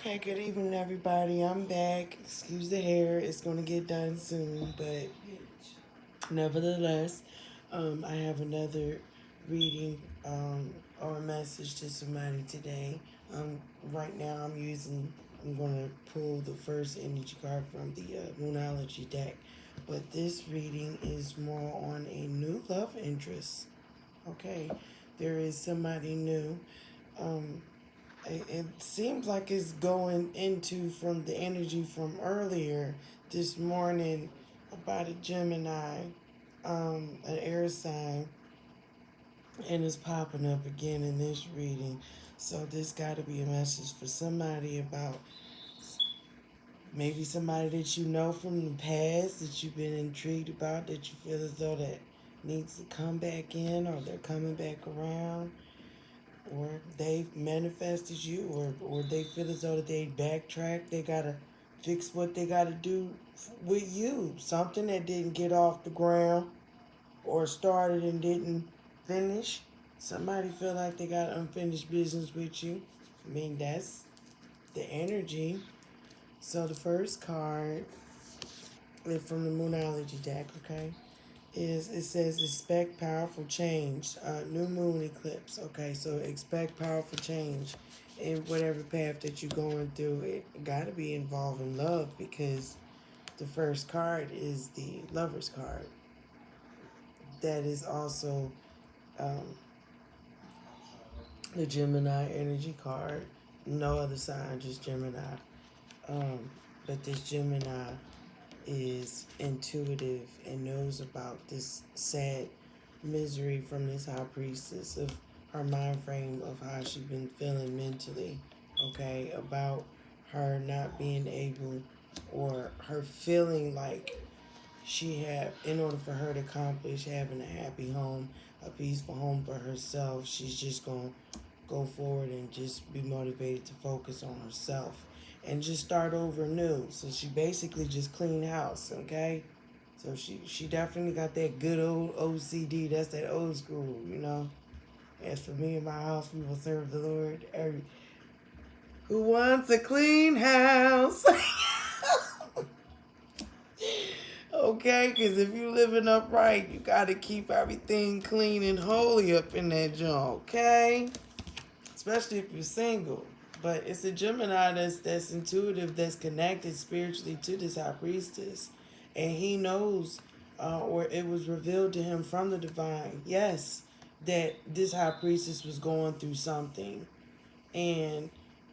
Okay, good evening, everybody. I'm back. Excuse the hair. It's going to get done soon, but nevertheless, I have another reading or a message to somebody today. Right now, I'm going to pull the first energy card from the Moonology deck, but this reading is more on a new love interest. Okay, there is somebody new. Um, it seems like it's going into from the energy from earlier this morning about a Gemini, an air sign, and it's popping up again in this reading. So this got to be a message for somebody about maybe somebody that you know from the past that you've been intrigued about, that you feel as though that needs to come back in, or they're coming back around, or they've manifested you, or they feel as though that they backtrack. They gotta fix what they gotta do with you. Something that didn't get off the ground or started and didn't finish. Somebody feel like they got unfinished business with you. I mean, that's the energy. So the first card is from the Moonology deck, okay? It says expect powerful change. New moon eclipse. Okay, so expect powerful change in whatever path that you're going through. It got to be involving love, because the first card is the Lover's card. That is also um, the Gemini energy card. No other sign, just Gemini. Um, but this Gemini is intuitive and knows about this sad misery from this high priestess, of her mind frame of how she's been feeling mentally, okay, about her not being able, or her feeling like she had, in order for her to accomplish having a happy home, a peaceful home for herself, she's just going to go forward and just be motivated to focus on herself and just start over new. So she basically just cleaned house, okay? So she definitely got that good old OCD. That's that old school, you know. As for me and my house, we will serve the Lord. Who wants a clean house? Okay, because if you living upright, you got to keep everything clean and holy up in that joint, okay? Especially if you're single. But it's a Gemini that's intuitive, that's connected spiritually to this high priestess. And he knows, or it was revealed to him from the divine, yes, that this high priestess was going through something. And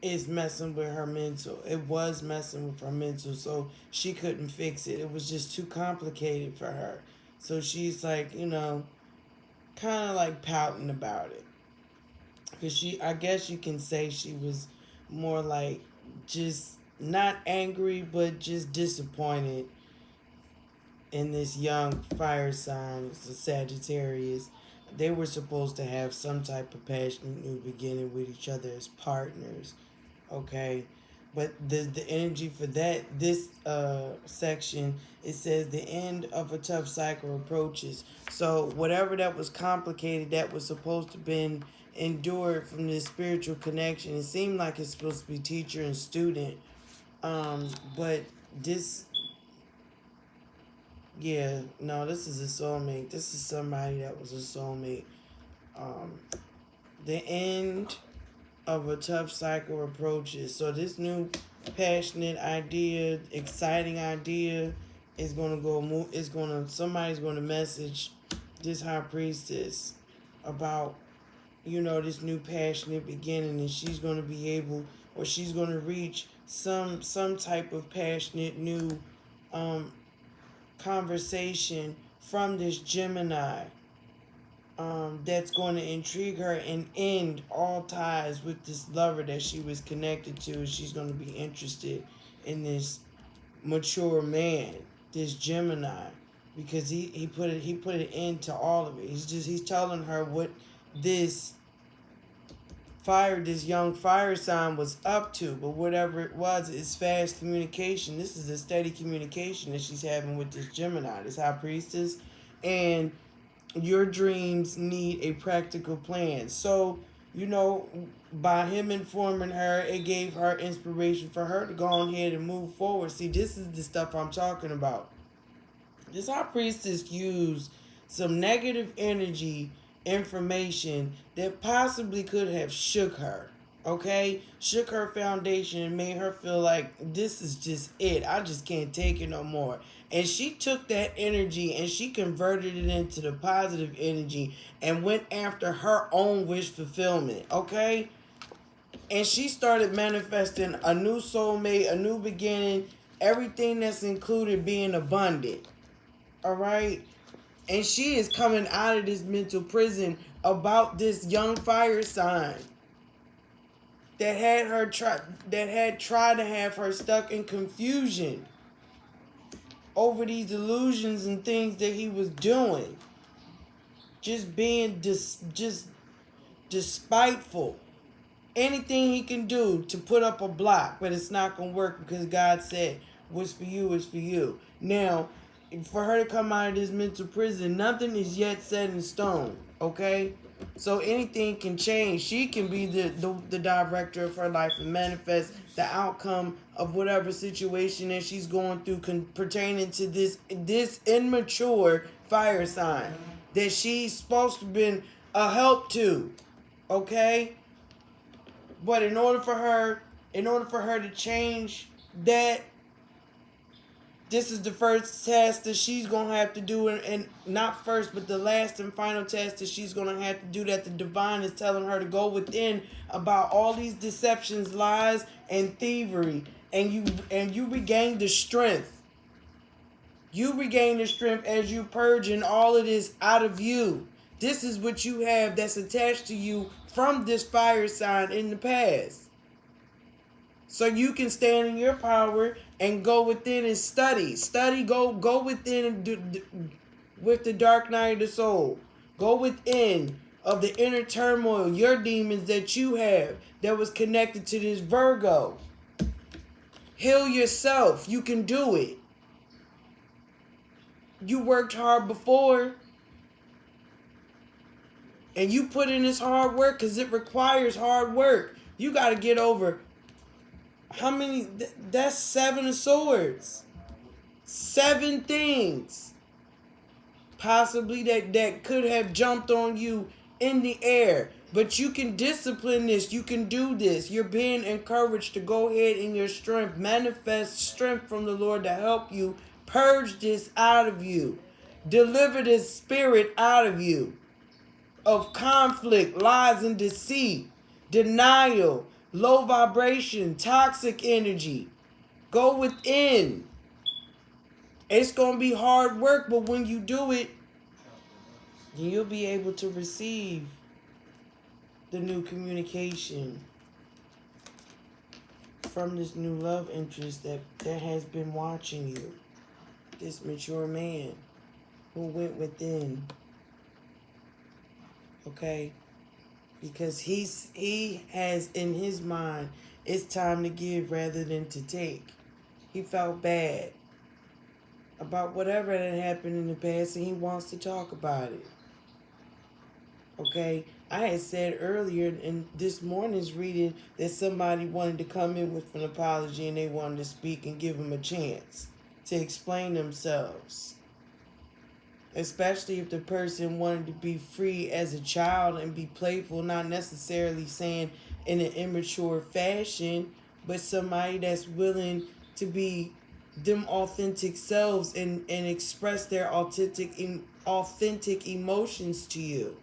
it's messing with her mental. It was messing with her mental, so she couldn't fix it. It was just too complicated for her. So she's like, kind of like pouting about it. Because I guess you can say she was more like just not angry, but just disappointed in this young fire sign. It's a Sagittarius. They were supposed to have some type of passionate new beginning with each other as partners, okay? But the energy for this section, it says the end of a tough cycle approaches. So whatever that was complicated, that was supposed to been endured from this spiritual connection, it seemed like it's supposed to be teacher and student. But this, yeah, no, this is a soulmate. This is somebody that was a soulmate. Um, the end of a tough cycle approaches. So this new passionate idea, exciting idea is gonna go move. It's gonna somebody's gonna message this high priestess about this new passionate beginning, and she's gonna be able, or she's gonna reach some type of passionate new um conversation from this Gemini, that's going to intrigue her and end all ties with this lover that she was connected to. She's going to be interested in this mature man, this Gemini, because he put it into all of it. He's telling her what this this young fire sign was up to, but whatever it was, it's fast communication. This is a steady communication that she's having with this Gemini, this high priestess, and your dreams need a practical plan. So you know, by him informing her, it gave her inspiration for her to go on ahead and move forward. See, this is the stuff I'm talking about. This high priestess used some negative energy information that possibly could have shook her. Okay? Shook her foundation and made her feel like this is just it. I just can't take it no more. And she took that energy and she converted it into the positive energy and went after her own wish fulfillment. Okay? And she started manifesting a new soulmate, a new beginning, everything that's included being abundant. All right. And she is coming out of this mental prison about this young fire sign that had tried to have her stuck in confusion over these illusions and things that he was doing. Just being just despiteful. Anything he can do to put up a block, but it's not going to work because God said what's for you is for you. Now, for her to come out of this mental prison, nothing is yet set in stone, okay? So anything can change. She can be the director of her life and manifest the outcome of whatever situation that she's going through pertaining to this immature fire sign that she's supposed to have been a help to, okay? But in order for her to change that, this is the first test that she's going to have to do. And not first, but the last and final test that she's going to have to do, that the divine is telling her to go within about all these deceptions, lies, and thievery. And you regain the strength. You regain the strength as you purging all of this out of you. This is what you have that's attached to you from this fire sign in the past. So you can stand in your power and go within and study. Go within and with the dark night of the soul. Go within of the inner turmoil, your demons that you have that was connected to this Virgo. Heal yourself. You can do it. You worked hard before. And you put in this hard work because it requires hard work. You got to get over how many? That's 7 of swords. 7 things. Possibly that could have jumped on you in the air. But you can discipline this. You can do this. You're being encouraged to go ahead in your strength. Manifest strength from the Lord to help you. Purge this out of you. Deliver this spirit out of you. Of conflict, lies, and deceit, denial, low vibration, toxic energy. Go within. It's going to be hard work, but when you do it, then you'll be able to receive the new communication from this new love interest that has been watching you. This mature man who went within. Okay, because he has in his mind, it's time to give rather than to take. He felt bad about whatever that happened in the past, and he wants to talk about it. Okay, I had said earlier in this morning's reading that somebody wanted to come in with an apology and they wanted to speak and give him a chance to explain themselves. Especially if the person wanted to be free as a child and be playful, not necessarily saying in an immature fashion, but somebody that's willing to be them authentic selves and express their authentic emotions to you.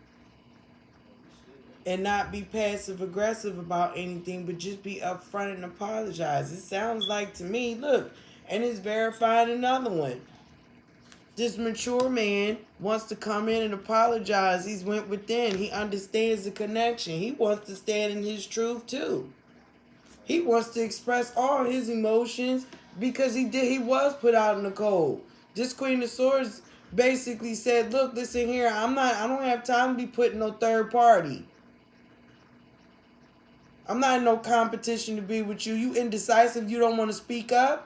And not be passive aggressive about anything, but just be upfront and apologize. It sounds like to me, look, and it's verifying another one. This mature man wants to come in and apologize. He's went within. He understands the connection. He wants to stand in his truth too. He wants to express all his emotions because he was put out in the cold. This Queen of Swords basically said, look, listen here, I don't have time to be put in no third party. I'm not in no competition to be with you. You indecisive, you don't want to speak up.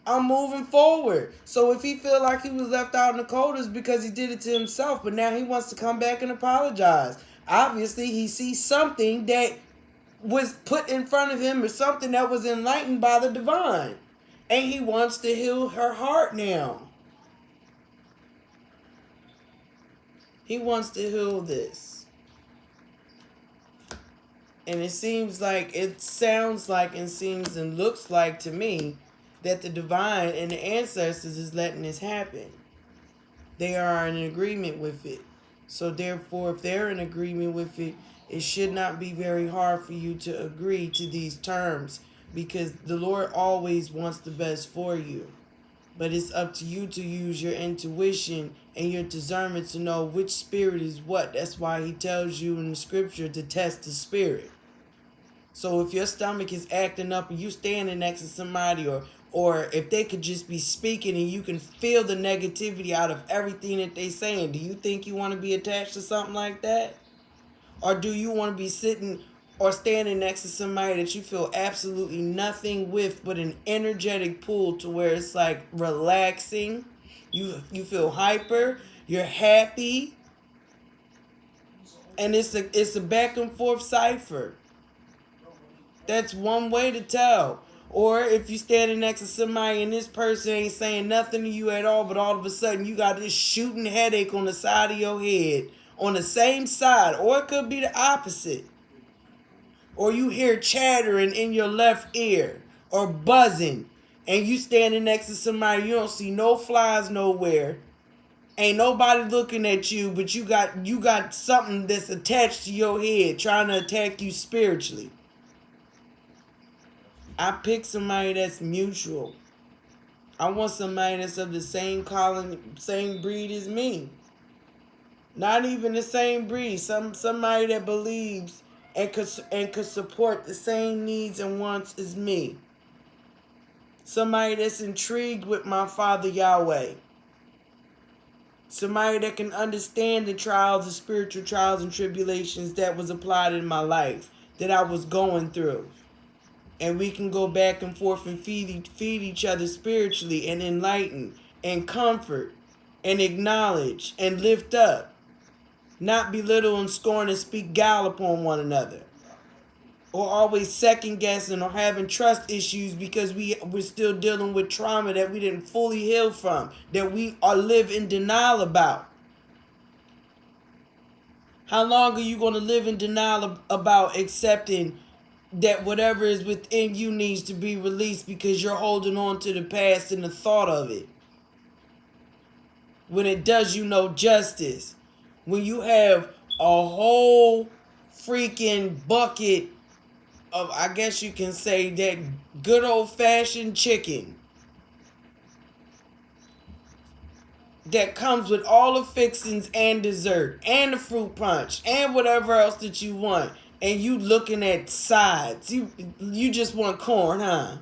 I'm moving forward. So if he feel like he was left out in the cold, it's because he did it to himself. But now he wants to come back and apologize. Obviously, he sees something that was put in front of him or something that was enlightened by the divine. And he wants to heal her heart now. He wants to heal this. And it seems like, it sounds like, and seems and looks like to me that the divine and the ancestors is letting this happen. They are in agreement with it. So therefore, if they're in agreement with it, it should not be very hard for you to agree to these terms, because the Lord always wants the best for you. But it's up to you to use your intuition and your discernment to know which spirit is what. That's why he tells you in the scripture to test the spirit. So if your stomach is acting up and you standing next to somebody, or if they could just be speaking and you can feel the negativity out of everything that they saying, do you think you want to be attached to something like that? Or do you want to be sitting or standing next to somebody that you feel absolutely nothing with but an energetic pull to where it's like relaxing? You feel hyper, you're happy, and it's a back and forth cipher. That's one way to tell. Or if you standing next to somebody and this person ain't saying nothing to you at all, but all of a sudden you got this shooting headache on the side of your head, on the same side, or it could be the opposite. Or you hear chattering in your left ear, or buzzing, and you standing next to somebody, you don't see no flies nowhere. Ain't nobody looking at you, but you got something that's attached to your head trying to attack you spiritually. I pick somebody that's mutual. I want somebody that's of the same calling, same breed as me. Not even the same breed. Somebody that believes and could support the same needs and wants as me. Somebody that's intrigued with my Father Yahweh. Somebody that can understand the trials, the spiritual trials and tribulations that was applied in my life, that I was going through. And we can go back and forth and feed each other spiritually and enlighten and comfort and acknowledge and lift up. Not belittle and scorn and speak gall upon one another. Or always second guessing or having trust issues because we're still dealing with trauma that we didn't fully heal from, that we live in denial about. How long are you going to live in denial about accepting that whatever is within you needs to be released because you're holding on to the past and the thought of it? When it does you no justice. When you have a whole freaking bucket of, I guess you can say, that good old-fashioned chicken that comes with all the fixings and dessert and the fruit punch and whatever else that you want, and you looking at sides. You just want corn, huh?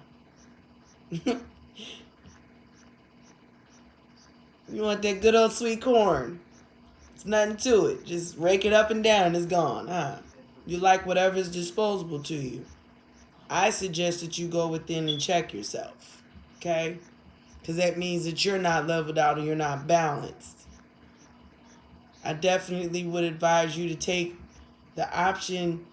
You want that good old sweet corn. It's nothing to it. Just rake it up and down and it's gone, huh? You like whatever is disposable to you. I suggest that you go within and check yourself, okay? Because that means that you're not leveled out and you're not balanced. I definitely would advise you to take the option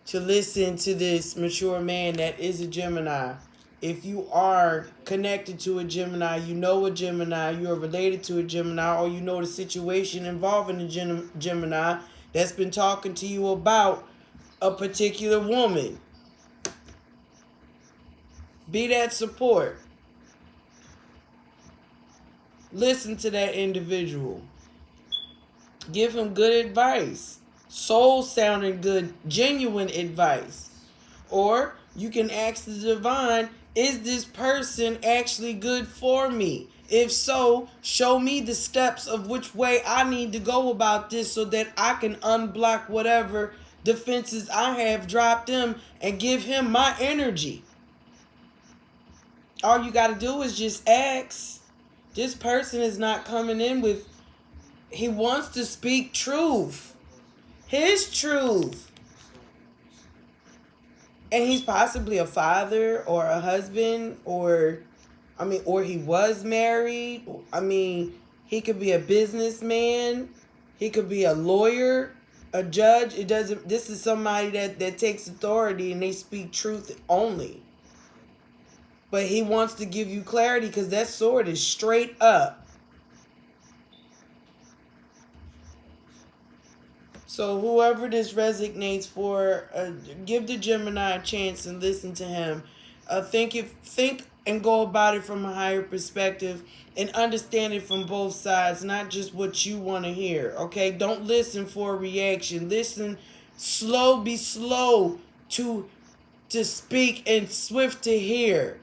to listen to this mature man that is a Gemini. If you are connected to a Gemini, you know a Gemini, you are related to a Gemini, or you know the situation involving a Gemini that's been talking to you about a particular woman. Be that support. Listen to that individual. Give him good advice. Soul sounding good, genuine advice. Or you can ask the divine, is this person actually good for me? If so, show me the steps of which way I need to go about this so that I can unblock whatever defenses I have, dropped him, and give him my energy. All you got to do is just ask. This person is not coming in with, he wants to speak truth. His truth. And he's possibly a father or a husband, or he was married. He could be a businessman. He could be a lawyer, A judge, it doesn't. This is somebody that takes authority and they speak truth only. But he wants to give you clarity because that sword is straight up. So whoever this resonates for, give the Gemini a chance and listen to him. Think and go about it from a higher perspective and understand it from both sides, not just what you want to hear. Okay, don't listen for a reaction. Listen slow. Be slow to speak and swift to hear.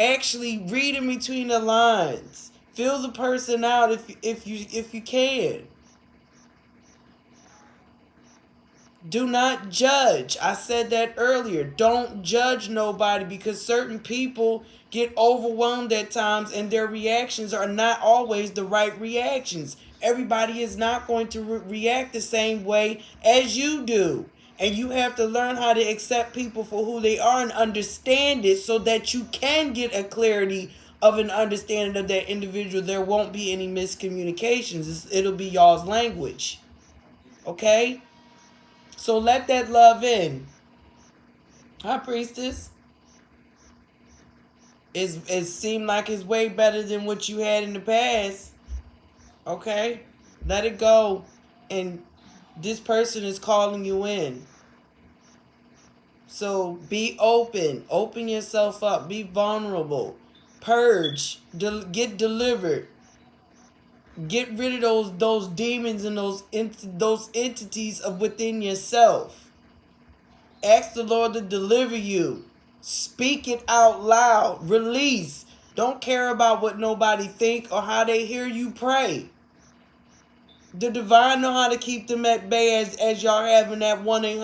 Actually, read in between the lines. Feel the person out if you can. Do not judge. I said that earlier. Don't judge nobody because certain people get overwhelmed at times and their reactions are not always the right reactions. Everybody is not going to react the same way as you do. And you have to learn how to accept people for who they are and understand it so that you can get a clarity of an understanding of that individual. There won't be any miscommunications. It'll be y'all's language. Okay? So let that love in. High priestess. It seemed like it's way better than what you had in the past. Okay? Let it go. And this person is calling you in. So be open. Open yourself up. Be vulnerable. Purge. Get delivered. Get rid of those demons and those entities of within yourself. Ask the Lord to deliver you. Speak it out loud. Release. Don't care about what nobody think or how they hear you pray. The divine know how to keep them at bay as y'all having that 1-800